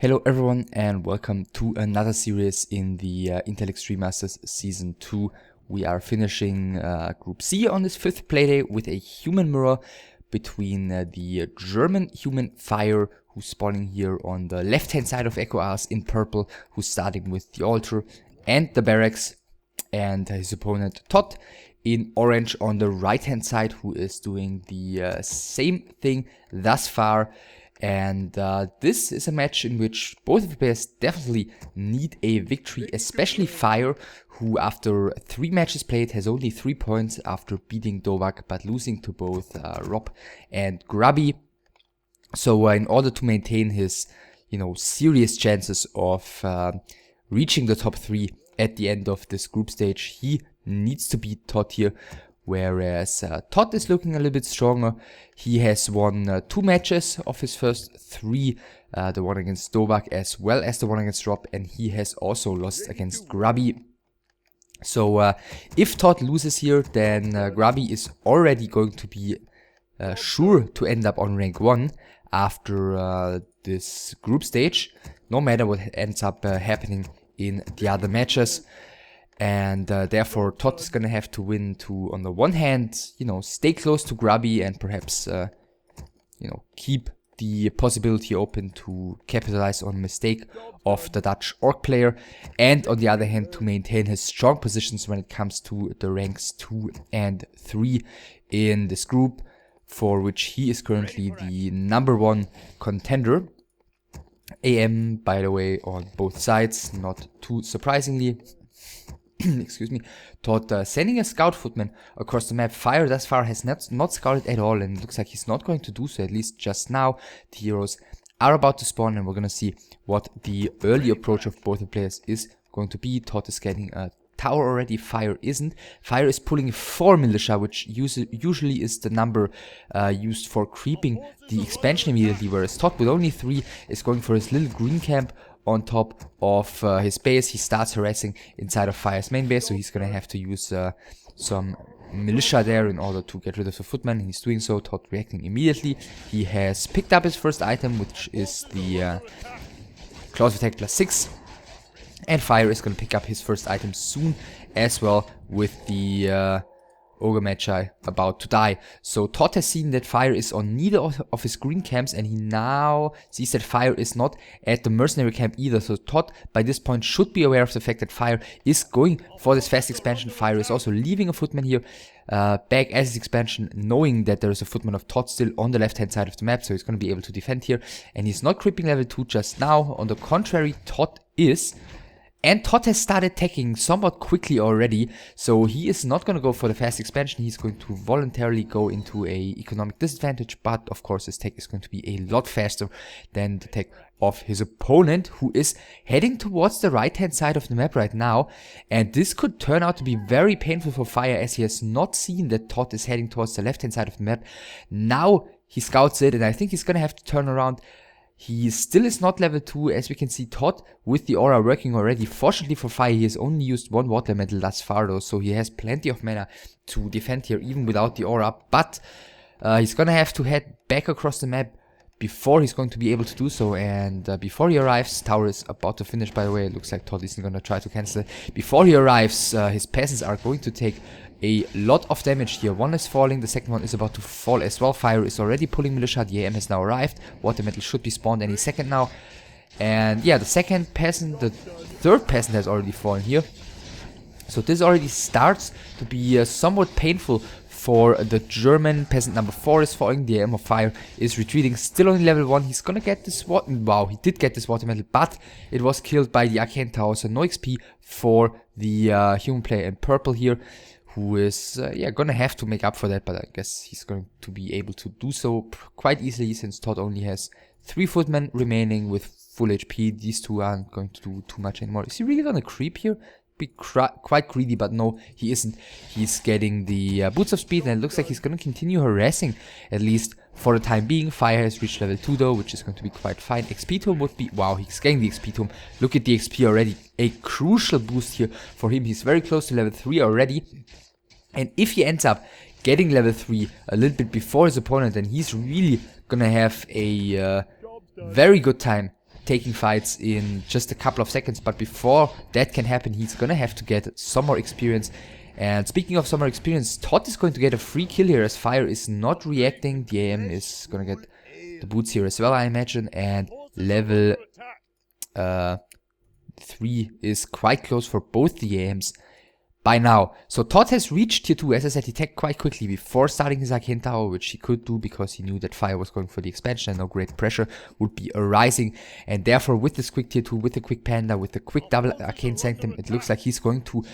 Hello everyone and welcome to another series in the Intel Extreme Masters Season 2. We are finishing Group C on this 5th playday with a human mirror between the German human Fire, who's spawning here on the left hand side of Echo Ars in purple, who's starting with the altar, and the barracks, and his opponent ToD in orange on the right hand side, who is doing the same thing thus far. And this is a match in which both of the players definitely need a victory, especially Fire, who after 3 matches played has only 3 points after beating Dovak but losing to both Rob and Grubby. So in order to maintain his, serious chances of reaching the top 3 at the end of this group stage, he needs to beat ToD here. Whereas ToD is looking a little bit stronger. He has won 2 matches of his first 3, the one against Dovak as well as the one against Rob, and he has also lost against Grubby. So if ToD loses here, then Grubby is already going to be sure to end up on rank 1 after this group stage, no matter what ends up happening in the other matches. And therefore ToD is gonna have to win to, on the one hand, stay close to Grubby and perhaps, keep the possibility open to capitalize on a mistake of the Dutch Orc player, and on the other hand to maintain his strong positions when it comes to the ranks 2 and 3 in this group, for which he is currently the #1 contender. AM, by the way, on both sides, not too surprisingly. Excuse me. ToD sending a scout footman across the map. Fire thus far has not scouted at all, and it looks like he's not going to do so, at least just now. The heroes are about to spawn, and we're gonna see what the early approach of both the players is going to be. ToD is getting a tower already, Fire isn't. Fire is pulling 4 militia, which usually is the number used for creeping the expansion immediately, whereas ToD with only 3 is going for his little green camp on top of his base. He starts harassing inside of Fire's main base, so he's gonna have to use some militia there in order to get rid of the footman. He's doing so. ToD reacting immediately. He has picked up his first item, which is the Claws of Attack +6, and Fire is gonna pick up his first item soon as well with the Ogre Magi about to die. So ToD has seen that Fire is on neither of his green camps, and he now sees that Fire is not at the mercenary camp either. So ToD by this point should be aware of the fact that Fire is going for this fast expansion. Fire is also leaving a footman here back as his expansion, knowing that there is a footman of ToD still on the left hand side of the map, so he's going to be able to defend here. And he's not creeping level 2 just now. On the contrary, ToD is. And ToD has started attacking somewhat quickly already, so he is not going to go for the fast expansion. He's going to voluntarily go into a economic disadvantage, but of course his tech is going to be a lot faster than the tech of his opponent, who is heading towards the right hand side of the map right now. And this could turn out to be very painful for Fire, as he has not seen that ToD is heading towards the left hand side of the map. Now he scouts it, and I think he's going to have to turn around. He still is not level 2, as we can see ToD with the aura working already. Fortunately for Fire, he has only used 1 water elemental thus far though, so he has plenty of mana to defend here even without the aura. But he's gonna have to head back across the map before he's going to be able to do so. And before he arrives, tower is about to finish, by the way. It looks like ToD isn't gonna try to cancel it. Before he arrives, his peasants are going to take a lot of damage here. One is falling, the second one is about to fall as well. Fire is already pulling militia. The AM has now arrived. Water metal should be spawned any second now. And yeah, the second peasant, the third peasant has already fallen here. So this already starts to be somewhat painful for the German. Peasant #4 is falling. The AM of Fire is retreating, still only level 1. He's gonna get this water. Wow, he did get this water metal, but it was killed by the Arcane Tower, so no XP for the human player in purple here, who is gonna have to make up for that, but I guess he's going to be able to do so quite easily, since ToD only has 3 footmen remaining with full HP. These 2 aren't going to do too much anymore. Is he really gonna creep here? Be quite greedy, but no, he isn't. He's getting the boots of speed, and it looks like he's gonna continue harassing, at least for the time being. Fire has reached level 2 though, which is going to be quite fine. XP tome would be, wow, he's getting the XP tome. Look at the XP already, a crucial boost here for him. He's very close to level 3 already. And if he ends up getting level 3 a little bit before his opponent, then he's really gonna have a very good time taking fights in just a couple of seconds, but before that can happen, he's gonna have to get some more experience. And speaking of some more experience, ToD is going to get a free kill here as Fire is not reacting. The AM is gonna get the boots here as well, I imagine, and level 3 is quite close for both the AMs by now. So ToD has reached tier 2, as I said, he tagged quite quickly before starting his Arcane Tower, which he could do because he knew that Fire was going for the expansion and no great pressure would be arising. And therefore with this quick tier 2, with the quick Panda, with the quick double Arcane Sanctum, it looks like he's going to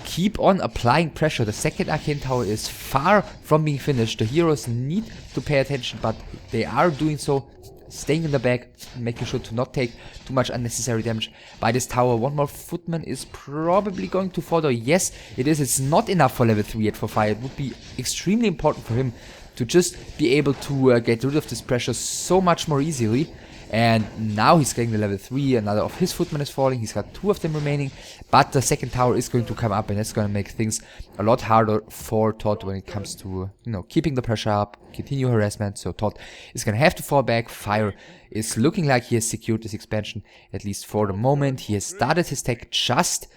keep on applying pressure. The second Arcane Tower is far from being finished. The heroes need to pay attention, but they are doing so, staying in the back, making sure to not take too much unnecessary damage by this tower. One more footman is probably going to follow. Yes, it is. It's not enough for level 3 yet for Fire. It would be extremely important for him to just be able to get rid of this pressure so much more easily. And now he's getting the level 3, another of his footmen is falling, he's got 2 of them remaining, but the second tower is going to come up, and that's going to make things a lot harder for ToD when it comes to, you know, keeping the pressure up, continue harassment. So ToD is going to have to fall back. Fire is looking like he has secured this expansion, at least for the moment. He has started his tech just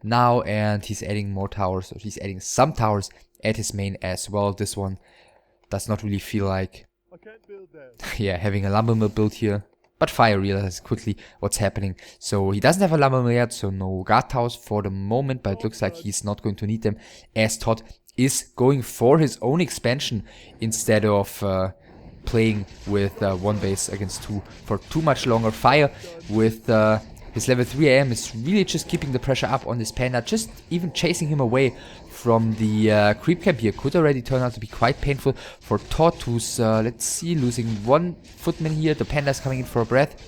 now, and he's adding more towers, or he's adding some towers at his main as well. This one does not really feel like, yeah, having a lumber mill built here. But Fire realizes quickly what's happening. So he doesn't have a lumber mill yet, so no guard towers for the moment, but it looks like he's not going to need them, as ToD is going for his own expansion instead of playing with 1 base against 2 for too much longer. Fire with his level 3 AM is really just keeping the pressure up on this Panda, just even chasing him away from the creep camp here could already turn out to be quite painful for ToD, who's, let's see, losing 1 footman here. The Panda is coming in for a breath,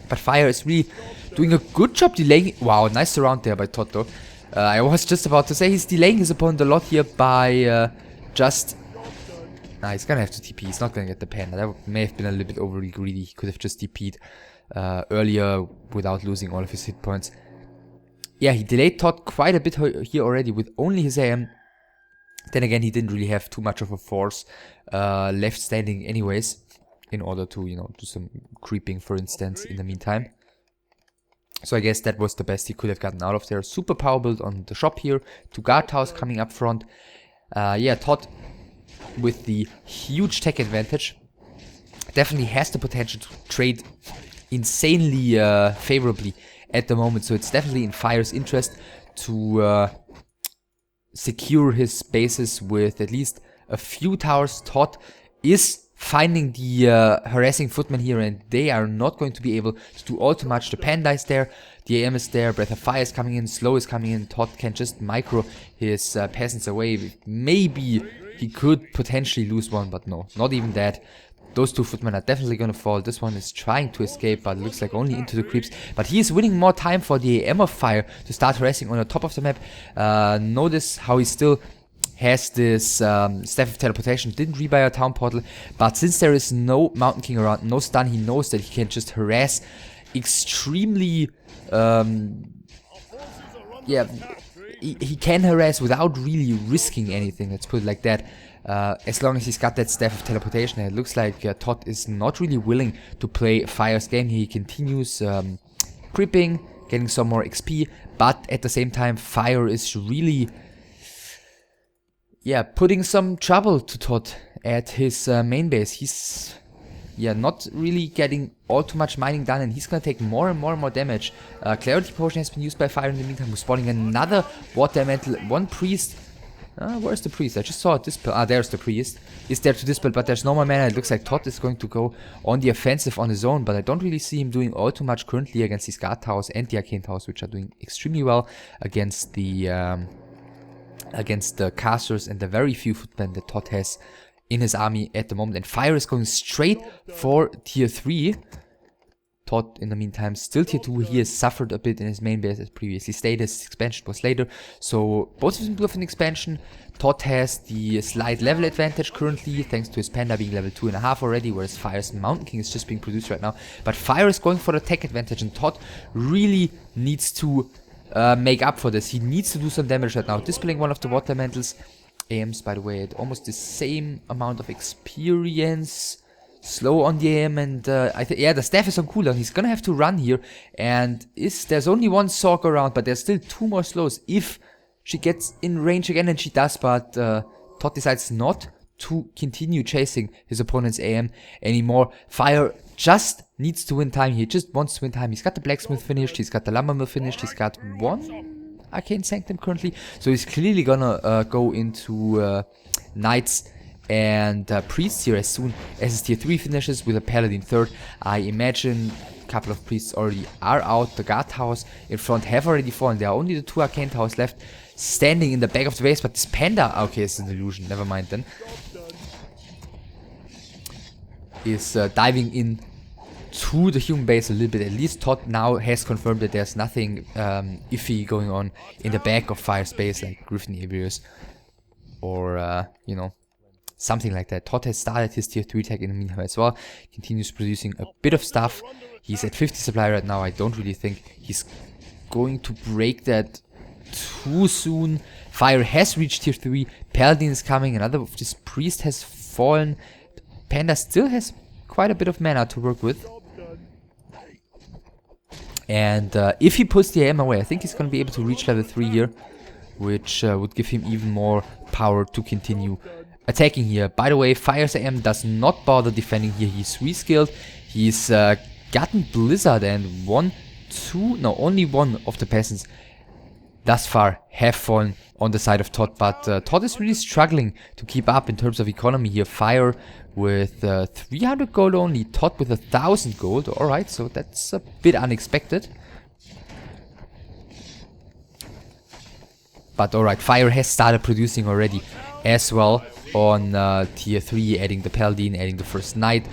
but Fire is really doing a good job delaying. Wow, nice surround there by ToD though. I was just about to say he's delaying his opponent a lot here by just... Nah, he's gonna have to TP, he's not gonna get the Panda. That may have been a little bit overly greedy. He could have just TP'd earlier without losing all of his hit points. Yeah, he delayed ToD quite a bit here already with only his AM. Then again, he didn't really have too much of a force left standing anyways, in order to, you know, do some creeping, for instance, in the meantime. So I guess that was the best he could have gotten out of there. Super power build on the shop here. 2 guard towers coming up front. Yeah, ToD with the huge tech advantage definitely has the potential to trade insanely favorably at the moment, so it's definitely in Fire's interest to secure his bases with at least a few towers. ToD is finding the harassing footmen here, and they are not going to be able to do all too much. The Panda is there, the AM is there, Breath of Fire is coming in, Slow is coming in. ToD can just micro his peasants away. Maybe he could potentially lose one, but no, not even that. Those 2 footmen are definitely going to fall. This one is trying to escape, but it looks like only into the creeps. But he is winning more time for the AM of Fire to start harassing on the top of the map. Notice how he still has this Staff of Teleportation. Didn't rebuy a town portal, but since there is no Mountain King around, no stun, he knows that he can just harass extremely... yeah, he can harass without really risking anything, let's put it like that. As long as he's got that Staff of Teleportation. It looks like ToD is not really willing to play Fire's game. He continues creeping, getting some more XP, but at the same time Fire is really, yeah, putting some trouble to ToD at his main base. He's, yeah, not really getting all too much mining done, and he's gonna take more and more and more damage. Clarity Potion has been used by Fire in the meantime, who's spawning another Water Elemental. 1 priest. Where's the priest? I just saw it dispel. Ah, there's the priest. Is there to dispel, but there's no more mana. It looks like ToD is going to go on the offensive on his own, but I don't really see him doing all too much currently against these guard towers and the arcane towers, which are doing extremely well against the casters and the very few footmen that ToD has in his army at the moment. And Fire is going straight for tier 3. ToD, in the meantime, still tier 2. He has suffered a bit in his main base as previously stated. His expansion was later, so both of them do have an expansion. ToD has the slight level advantage currently, thanks to his Panda being level 2.5 already, whereas Fire's Mountain King is just being produced right now. But Fire is going for the tech advantage, and ToD really needs to make up for this. He needs to do some damage right now. Dispelling one of the Water Elementals. AMs, by the way, at almost the same amount of experience. slow on the AM, and yeah, the staff is on cooldown. He's gonna have to run here, and there's only one Sork around, but there's still 2 more slows if she gets in range again, and she does, but ToD decides not to continue chasing his opponent's AM anymore. Fire just needs to win time. He just wants to win time. He's got the blacksmith finished, he's got the lumber mill finished, he's got 1 arcane sanctum currently, so he's clearly gonna go into knights and priests here as soon as his tier 3 finishes with a paladin third. I imagine a couple of priests already are out. The guard towers in front have already fallen. There are only the 2 arcane towers left standing in the back of the base, but this panda, okay, it's an illusion, never mind then, is diving in to the human base a little bit. At least ToD now has confirmed that there's nothing iffy going on in the back of Fire's base, like Griffin Avius or, you know, something like that. ToD has started his tier 3 tag in the meantime as well, continues producing a bit of stuff. He's at 50 supply right now. I don't really think he's going to break that too soon. Fire has reached tier 3, Paladin is coming, another of this priest has fallen. Panda still has quite a bit of mana to work with. And if he puts the AM away, I think he's going to be able to reach level 3 here, which would give him even more power to continue attacking here. By the way, Fire's AM does not bother defending here. He's reskilled. He's gotten Blizzard, and only one of the peasants thus far have fallen on the side of ToD, but ToD is really struggling to keep up in terms of economy here. Fire with 300 gold only, ToD with 1000 gold. Alright, so that's a bit unexpected. But alright, Fire has started producing already as well on tier 3, adding the Paladin, adding the first Knight.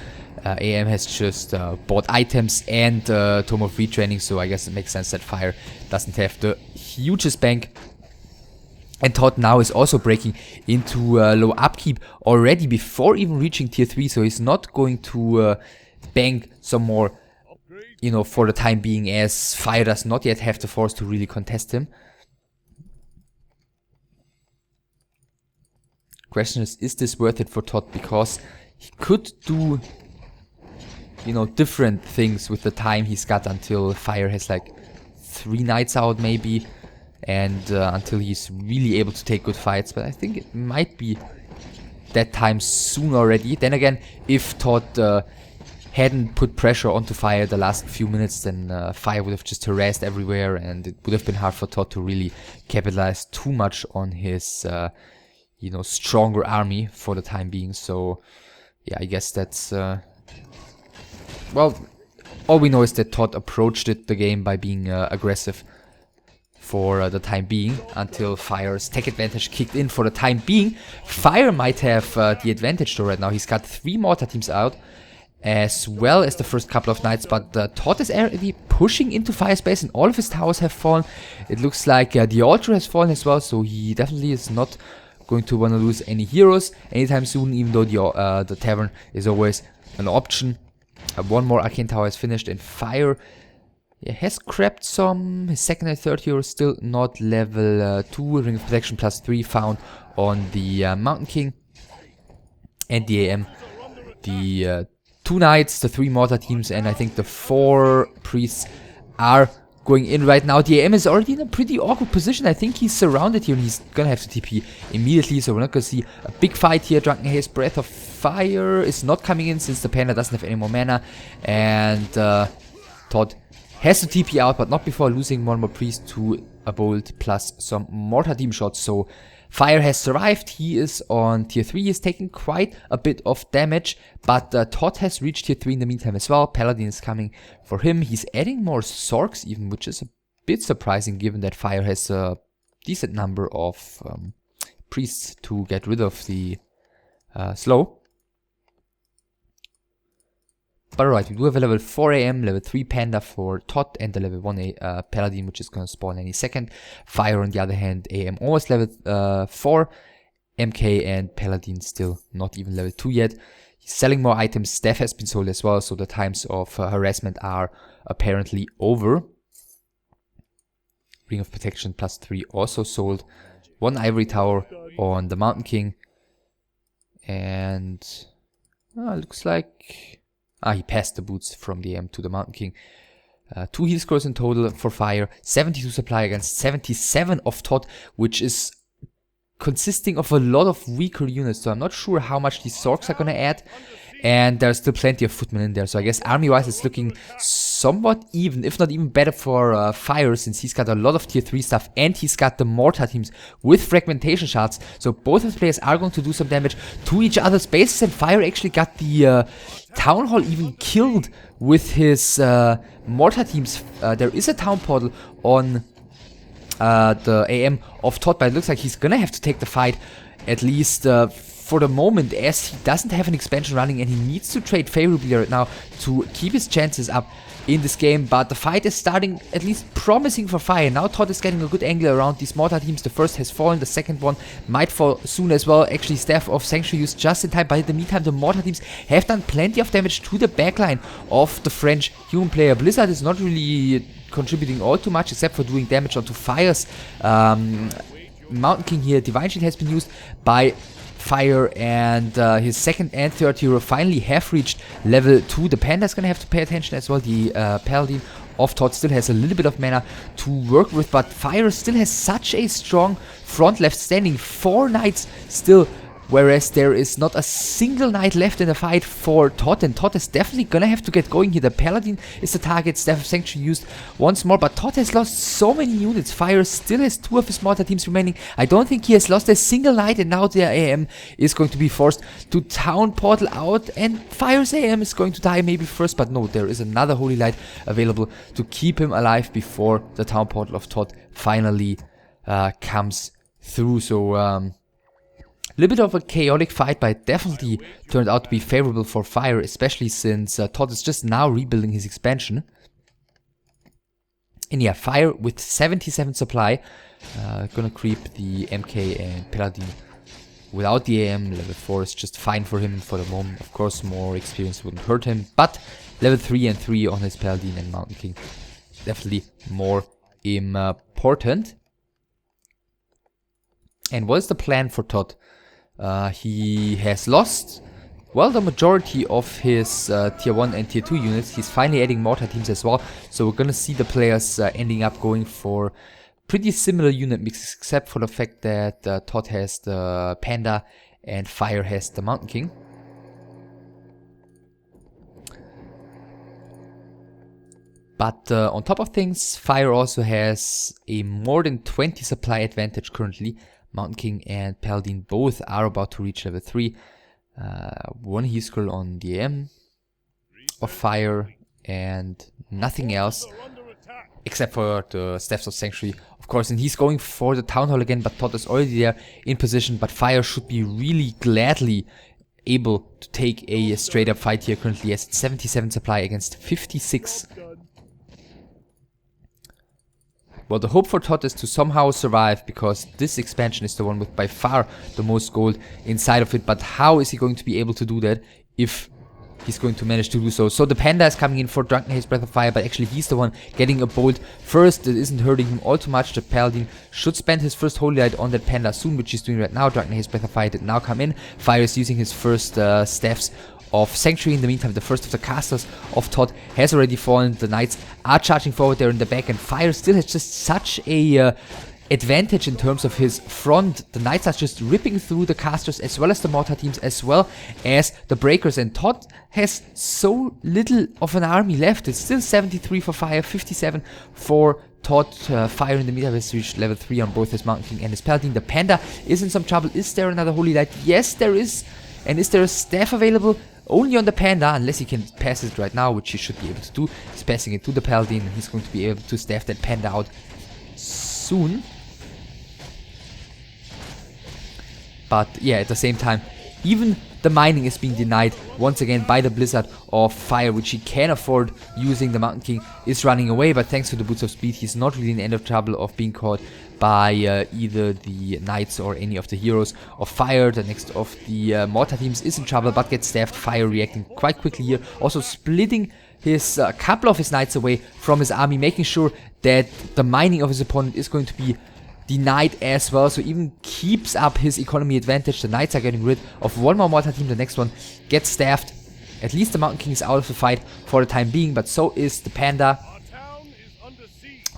AM has just bought items and Tome of Retraining, so I guess it makes sense that Fire doesn't have the hugest bank. And ToD now is also breaking into low upkeep already before even reaching tier 3, so he's not going to bank some more, you know, for the time being, as Fire does not yet have the force to really contest him. Question is this worth it for ToD? Because he could do, you know, different things with the time he's got until Fire has like 3 knights out maybe, and until he's really able to take good fights. But I think it might be that time soon already. Then again, if ToD hadn't put pressure onto Fire the last few minutes, then Fire would have just harassed everywhere, and it would have been hard for ToD to really capitalize too much on his you know, stronger army for the time being. So yeah, I guess that's well, all we know is that ToD approached the game by being aggressive for the time being, until Fire's tech advantage kicked in. For the time being, Fire might have the advantage though right now. He's got 3 mortar teams out, as well as the first couple of knights, but ToD is already pushing into Fire's base, and all of his towers have fallen. It looks like the altar has fallen as well, so he definitely is not going to want to lose any heroes anytime soon, even though the tavern is always an option. 1 more arcane tower is finished, and Fire has grabbed some. His second and third hero still not level 2. Ring of Protection +3 found on the Mountain King and the AM. The 2 knights, the 3 mortar teams, and I think the 4 priests are going in right now. The AM is already in a pretty awkward position. I think he's surrounded here, and he's gonna have to TP immediately, so we're not gonna see a big fight here. Drunken Haze, Breath of Fire is not coming in since the Panda doesn't have any more mana, and ToD has to TP out, but not before losing 1 more priest to a bolt plus some mortar team shots. So Fire has survived. He is on tier 3. He's taking quite a bit of damage, but ToD has reached tier 3 in the meantime as well. Paladin is coming for him. He's adding more Sorks even, which is a bit surprising given that Fire has a decent number of priests to get rid of the slow. But alright, we do have a level 4 AM, level 3 Panda for ToD, and the level 1 Paladin, which is going to spawn any second. Fire, on the other hand, AM almost level 4, MK and Paladin still not even level 2 yet. He's selling more items, staff has been sold as well, so the times of harassment are apparently over. Ring of Protection +3 also sold. 1 ivory tower on the Mountain King. And Looks like... he passed the boots from the AM to the Mountain King. 2 heal scores in total for Fire, 72 supply against 77 of ToD, which is consisting of a lot of weaker units, so I'm not sure how much these Zorks are gonna add. And there's still plenty of footmen in there, so I guess army-wise it's looking somewhat even, if not even better for Fire, since he's got a lot of tier 3 stuff and he's got the mortar teams with fragmentation shards. So both of the players are going to do some damage to each other's bases, and Fire actually got the Town Hall even killed with his mortar teams. There is a town portal on the AM of ToD, but it looks like he's gonna have to take the fight, at least for the moment, as he doesn't have an expansion running and he needs to trade favorably right now to keep his chances up in this game. But the fight is starting at least promising for Fire. Now ToD is getting a good angle around these mortar teams. The first has fallen, the second one might fall soon as well. Actually, Staff of Sanctuary used just in time, but in the meantime the mortar teams have done plenty of damage to the backline of the French human player. Blizzard is not really contributing all too much, except for doing damage onto Fire's Mountain King here. Divine Shield has been used by Fire, and his second and third hero finally have reached level 2. The Panda's gonna have to pay attention as well. The Paladin of ToD still has a little bit of mana to work with, but Fire still has such a strong front left standing. 4 knights still, whereas there is not a single knight left in the fight for ToD, and ToD is definitely gonna have to get going here. The Paladin is the target, Staff of Sanctuary used once more, but ToD has lost so many units. Fire still has 2 of his mortar teams remaining. I don't think he has lost a single knight, and now their AM is going to be forced to town portal out, and Fire's AM is going to die maybe first, but no, there is another Holy Light available to keep him alive before the town portal of ToD finally comes through. So a little bit of a chaotic fight, but it definitely turned out to be favorable for Fire, especially since ToD is just now rebuilding his expansion. And yeah, Fire with 77 supply, gonna creep the MK and Paladin without the AM. Level 4 is just fine for him for the moment. Of course, more experience wouldn't hurt him, but level 3 and 3 on his Paladin and Mountain King, definitely more important. And what is the plan for ToD? He has lost, well, the majority of his tier 1 and tier 2 units. He's finally adding mortar teams as well, so we're gonna see the players ending up going for pretty similar unit mixes, except for the fact that ToD has the Panda and Fire has the Mountain King. But on top of things, Fire also has a more than 20 supply advantage currently. Mountain King and Paladin both are about to reach level 3. 1 heal scroll on the AM of Fire and nothing else except for the Staffs of Sanctuary, of course. And he's going for the Town Hall again, but ToD is already there in position. But Fire should be really gladly able to take a straight up fight here currently, as it's 77 supply against 56. Well, the hope for ToD is to somehow survive, because this expansion is the one with by far the most gold inside of it. But how is he going to be able to do that if he's going to manage to do so? So the Panda is coming in for Drunken Haze Breath of Fire, but actually he's the one getting a bolt first. It isn't hurting him all too much. The Paladin should spend his first Holy Light on that Panda soon, which he's doing right now. Drunken Haze Breath of Fire did now come in. Fire is using his first Staffs of Sanctuary. In the meantime, the first of the casters of ToD has already fallen. The Knights are charging forward there in the back, and Fire still has just such a advantage in terms of his front. The Knights are just ripping through the casters as well as the mortar teams as well as the breakers, and ToD has so little of an army left. It's still 73 for Fire, 57 for ToD. Fire in the meantime has reached level 3 on both his Mountain King and his Paladin. The Panda is in some trouble. Is there another Holy Light? Yes, there is. And is there a staff available? Only on the Panda, unless he can pass it right now, which he should be able to do. He's passing it to the Paladin, and he's going to be able to staff that Panda out soon. But yeah, at the same time, even the mining is being denied once again by the Blizzard of Fire, which he can afford using. The Mountain King is running away, but thanks to the Boots of Speed, he's not really in any of trouble of being caught by either the Knights or any of the heroes of Fire. The next of the mortar teams is in trouble, but gets staffed. Fire reacting quite quickly here, also splitting his couple of his Knights away from his army, making sure that the mining of his opponent is going to be denied as well, so even keeps up his economy advantage. The Knights are getting rid of one more mortar team. The next one gets staffed. At least the Mountain King is out of the fight for the time being, but so is the Panda,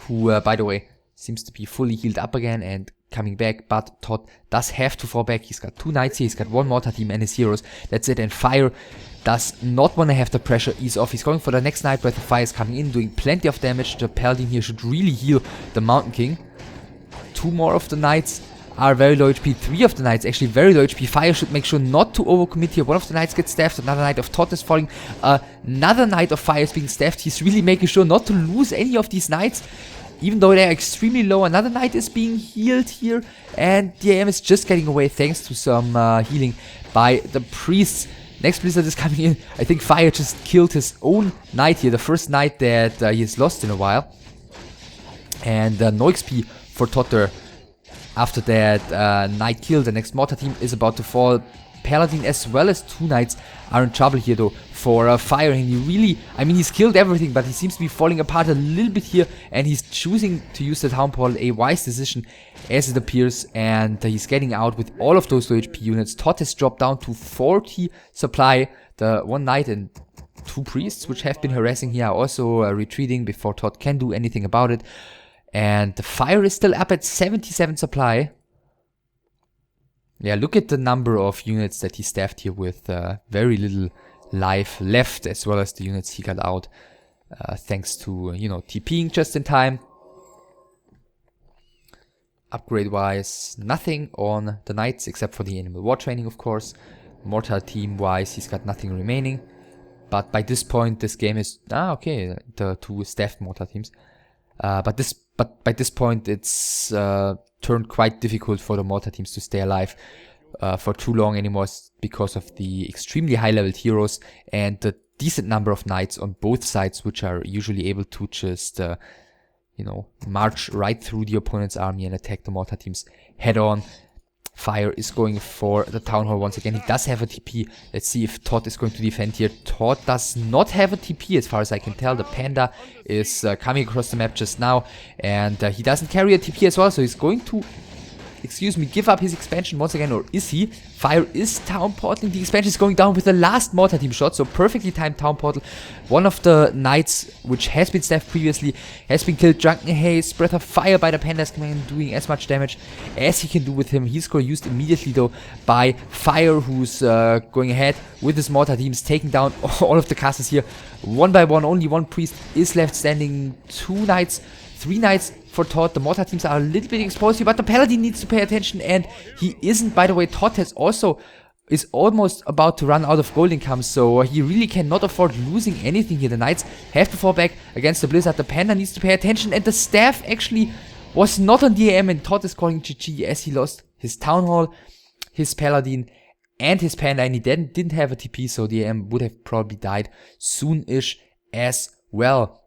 who, by the way, seems to be fully healed up again and coming back, but ToD does have to fall back. He's got 2 Knights here, he's got 1 mortar team and his heroes. That's it, and Fire does not want to have the pressure ease off. He's going for the next Knight. Breath of Fire is coming in, doing plenty of damage. The Paladin here should really heal the Mountain King. 2 more of the Knights are very low HP. 3 of the Knights actually very low HP. Fire should make sure not to overcommit here. One of the Knights gets staffed. Another Knight of ToD is falling. Another Knight of Fire is being staffed. He's really making sure not to lose any of these Knights, even though they're extremely low. Another Knight is being healed here, and the IEM is just getting away thanks to some healing by the priests. Next Blizzard is coming in. I think Fire just killed his own Knight here, the first Knight that he has lost in a while. And no XP for ToD there. After that Knight kill, the next mortar team is about to fall. Paladin as well as 2 Knights are in trouble here though for Fire, and he really, I mean, he's killed everything, but he seems to be falling apart a little bit here, and he's choosing to use the Town Portal, a wise decision as it appears, and he's getting out with all of those low HP units. ToD has dropped down to 40 supply. The 1 Knight and 2 priests, which have been harassing here, are also retreating before ToD can do anything about it, and the Fire is still up at 77 supply. Yeah, look at the number of units that he staffed here with very little life left, as well as the units he got out thanks to, you know, TPing just in time. Upgrade wise, nothing on the Knights except for the Animal War training, of course. Mortar team wise, he's got nothing remaining. But by this point, this game is okay. The 2 staffed mortar teams. But by this point, it's turned quite difficult for the mortar teams to stay alive for too long anymore, because of the extremely high-leveled heroes and the decent number of Knights on both sides, which are usually able to just, you know, march right through the opponent's army and attack the mortar teams head-on. Fire is going for the Town Hall once again. He does have a TP. Let's see if ToD is going to defend here. ToD does not have a TP as far as I can tell. The Panda is coming across the map just now, and he doesn't carry a TP as well, so he's going to, give up his expansion once again, or is he? Fire is Town Portaling. The expansion is going down with the last mortar team shot, so perfectly timed Town Portal. One of the Knights, which has been staffed previously, has been killed. Drunken Haze, Breath of Fire by the Panda is coming in, doing as much damage as he can do with him. He's going used immediately though by Fire, who's going ahead with his mortar teams, taking down all of the castles here. One by one, only 1 priest is left standing. 2 Knights, 3 Knights for ToD. The mortar teams are a little bit exposed here, but the Paladin needs to pay attention, and he isn't. By the way, ToD has also is almost about to run out of gold income, so he really cannot afford losing anything here. The Knights have to fall back against the Blizzard. The Panda needs to pay attention, and the staff actually was not on the IEM, and ToD is calling GG as he lost his Town Hall, his Paladin, and his Panda, and he didn't have a TP, so the IEM would have probably died soon-ish as well.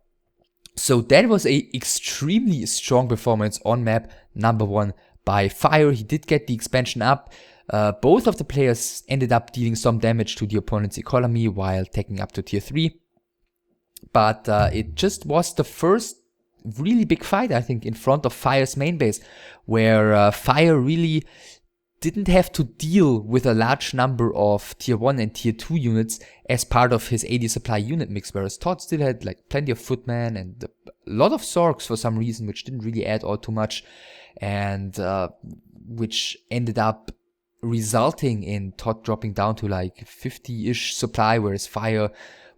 So that was a extremely strong performance on map number 1 by Fire. He did get the expansion up. Both of the players ended up dealing some damage to the opponent's economy while taking up to tier 3. But it just was the first really big fight, I think, in front of Fire's main base, where Fire really didn't have to deal with a large number of tier 1 and tier 2 units as part of his 80 supply unit mix, whereas ToD still had like plenty of footmen and a lot of Zorks for some reason, which didn't really add all too much, and which ended up resulting in ToD dropping down to like 50-ish supply, whereas Fire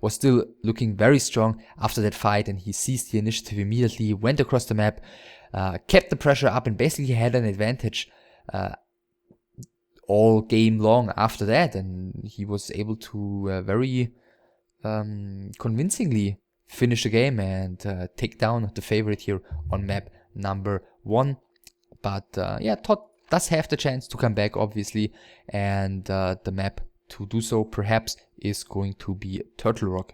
was still looking very strong after that fight, and he seized the initiative immediately, went across the map, kept the pressure up, and basically had an advantage all game long after that, and he was able to very convincingly finish the game and take down the favorite here on map number 1. But yeah, ToD does have the chance to come back, obviously, and the map to do so perhaps is going to be Turtle Rock.